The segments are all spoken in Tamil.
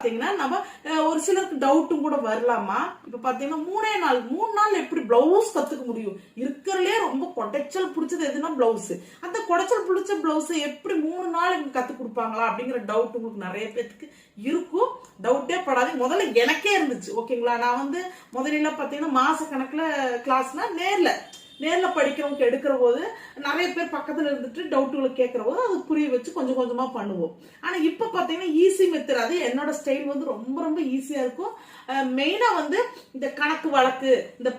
பாத்தீங்கன்னா நம்ம ஒரு சிலருக்கு டவுட்டும் கூட வரலாமா. இப்ப பாத்தீங்கன்னா 3 நாள் எப்படி பிளவுஸ் கத்துக்க முடியும்? இருக்கிறதுலே ரொம்ப கொடைச்சல் பிடிச்சது எதுனா பிளவுஸ். அந்த கொடைச்சல் பிடிச்ச பிளவுஸ் எப்படி 3 நாள் கத்து கொடுப்பாங்களா அப்படிங்கிற டவுட் உங்களுக்கு நிறைய பேருக்கு இருக்கும். டவுட்டே படாது. முதல்ல எனக்கே இருந்துச்சு. ஓகேங்களா, நான் முதல்ல பாத்தீங்கன்னா மாச கணக்குல கிளாஸ்னா நேர்ல படிக்கிறவங்க எடுக்கிற போது நிறைய பேர் பக்கத்துல இருந்துட்டு டவுட்டுகளை கேட்கிற போது அது புரிய வச்சு கொஞ்சம் கொஞ்சமா பண்ணுவோம். ஆனா இப்ப பாத்தீங்கன்னா ஈஸி மெத்தட். அது என்னோட ஸ்டைல் ரொம்ப ரொம்ப ஈஸியா இருக்கும். மெயினா இந்த கணக்கு வழக்கு, இந்த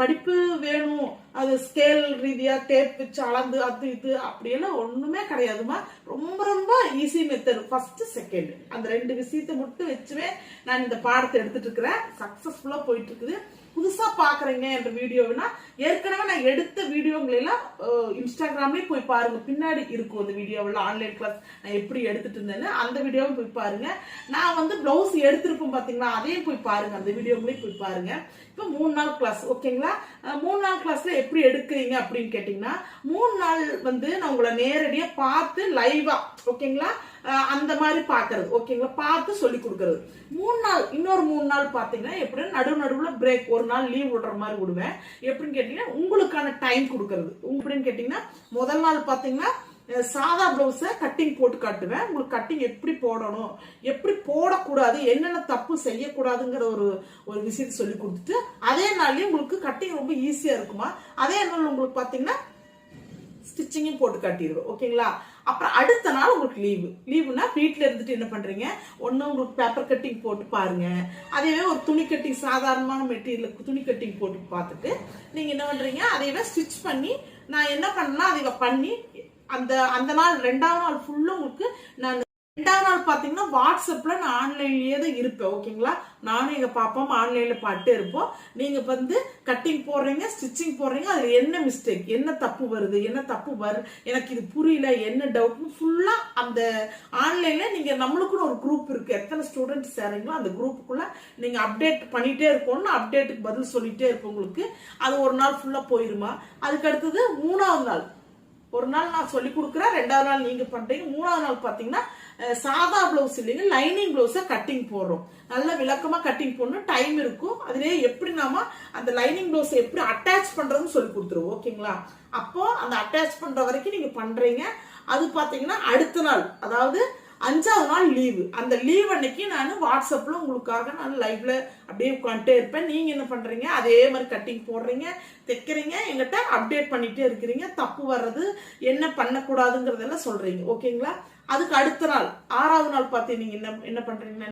படிப்பு வேணும், அது ஸ்கேல் ரீதியா டேப் வச்சு அளந்து அது இது அப்படியெல்லாம் ஒண்ணுமே கிடையாதுமா. ரொம்ப ரொம்ப ஈஸி மெத்தட். ஃபர்ஸ்ட் செகண்ட் அந்த 2 விஷயத்தை மட்டும் வச்சுவே நான் இந்த பாடத்தை எடுத்துட்டு இருக்கிறேன். சக்சஸ்ஃபுல்லா போயிட்டு இருக்குது. புதுசா பாக்குறீங்க என்ற வீடியோனா ஏற்கனவே நான் எடுத்த வீடியோங்களை எல்லாம் இன்ஸ்டாகிராம்லயே போய் பாருங்க. பின்னாடி இருக்கும் அந்த வீடியோவில் ஆன்லைன் கிளாஸ் நான் எப்படி எடுத்துட்டு இருந்தேன்னு அந்த வீடியோவும் போய் பாருங்க. நான் பிளவுஸ் எடுத்திருப்போம் பாத்தீங்களா, அதையும் போய் பாருங்க. அந்த வீடியோங்களையும் போய் பாருங்க. இப்ப 3 நாள் கிளாஸ். ஓகேங்களா, 3 நாள் கிளாஸ்ல எப்படி எடுக்கிறீங்க அப்படின்னு கேட்டீங்கன்னா 3 நாள் நான் உங்களை நேரடியா பார்த்து லைவா, ஓகேங்களா, அந்த மாதிரி பாக்குறது. ஓகேங்களா, பார்த்து சொல்லி கொடுக்கறது. 3 நாள். இன்னொரு 3 நாள் பாத்தீங்கன்னா எப்படி நடுவுல பிரேக், ஒரு நாள் லீவ் விடுற மாதிரி விடுவேன். எப்படின்னு கேட்டீங்கன்னா உங்களுக்கான டைம் கொடுக்கறது. எப்படின்னு கேட்டீங்கன்னா முதல் நாள் பாத்தீங்கன்னா சாதா பிளவுஸ கட்டிங் போட்டு காட்டுவேன். உங்களுக்கு கட்டிங் எப்படி போடணும், எப்படி போடக்கூடாது, என்னென்ன தப்பு செய்யக்கூடாதுங்கிற ஒரு விஷயத்தை சொல்லி கொடுத்துட்டு அதே நாள்லயே உங்களுக்கு கட்டிங் ரொம்ப ஈஸியா இருக்குமா. அதே நாள் உங்களுக்கு பாத்தீங்கன்னா ஸ்டிச்சிங்கும் போட்டு காட்டிடுவோம். ஓகேங்களா, அப்புறம் அடுத்த நாள் உங்களுக்கு லீவுனா வீட்டுல இருந்துட்டு என்ன பண்றீங்க, ஒண்ணு உங்களுக்கு பேப்பர் கட்டிங் போட்டு பாருங்க. அதேவே ஒரு துணி கட்டிங், சாதாரணமான மெட்டீரியல் துணி கட்டிங் போட்டு பார்த்துட்டு நீங்க என்ன பண்றீங்க, அதையவே ஸ்டிச் பண்ணி நான் என்ன பண்ணலாம் அதை பண்ணி அந்த நாள் 2ஆவது நாள் ஃபுல்லா உங்களுக்கு நான் 2ஆவது நாள் பாத்தீங்கன்னா வாட்ஸ்அப்ல நான் ஆன்லைன்லயே தான் இருப்பேன். ஓகேங்களா, நானும் எங்க பாப்பாவும் ஆன்லைன்ல பாட்டே இருப்போம். நீங்க கட்டிங் போடுறீங்க, ஸ்டிச்சிங் போடுறீங்க, அதுல என்ன மிஸ்டேக், என்ன தப்பு வருது, எனக்கு இது புரியல, என்ன டவுட் ஃபுல்லா அந்த ஆன்லைன்ல நீங்க நம்மளுக்குன்னு ஒரு குரூப் இருக்கு. எத்தனை ஸ்டூடெண்ட்ஸ் சேரீங்களோ அந்த குரூப்புக்குள்ள நீங்க அப்டேட் பண்ணிட்டே இருக்கணும். அப்டேட்டுக்கு பதில் சொல்லிட்டே இருப்போம். உங்களுக்கு அது ஒரு நாள் ஃபுல்லா போயிருமா. அதுக்கு அடுத்தது 3ஆவது நாள் ஒரு நாள் நான் சொல்லி கொடுக்குறேன், 2ஆவது நாள் நீங்க பண்றீங்க. 3ஆவது நாள் பாத்தீங்கன்னா சாதா பிளவுஸ் இல்லைங்க, லைனிங் பிளவுஸ கட்டிங் போடுறோம். நல்ல விளக்கமா கட்டிங் போடணும், டைம் இருக்கும். அதுலயே எப்படி நாம அந்த லைனிங் பிளவுஸ் எப்படி அட்டாச் பண்றதுன்னு சொல்லி கொடுத்துருவோம். ஓகேங்களா, அப்போ அந்த அட்டாச் பண்ற வரைக்கும் நீங்க பண்றீங்க. அது பாத்தீங்கன்னா அடுத்த நாள், அதாவது 5ஆவது நாள் லீவு. அந்த லீவ் அன்னைக்கு நான் வாட்ஸ்அப்ல உங்களுக்காக நான் லைவ்ல அப்படியே உட்காந்துட்டே இருப்பேன். நீங்க என்ன பண்றீங்க, அதே மாதிரி கட்டிங் போடுறீங்க, தைக்கிறீங்க, எங்கிட்ட அப்டேட் பண்ணிட்டே இருக்கிறீங்க. தப்பு வர்றது என்ன பண்ணக்கூடாதுங்கிறதெல்லாம் சொல்றீங்க. ஓகேங்களா, அதுக்கு அடுத்த நாள் 6ஆவது நாள் பார்த்து நீங்க என்ன பண்றீங்க,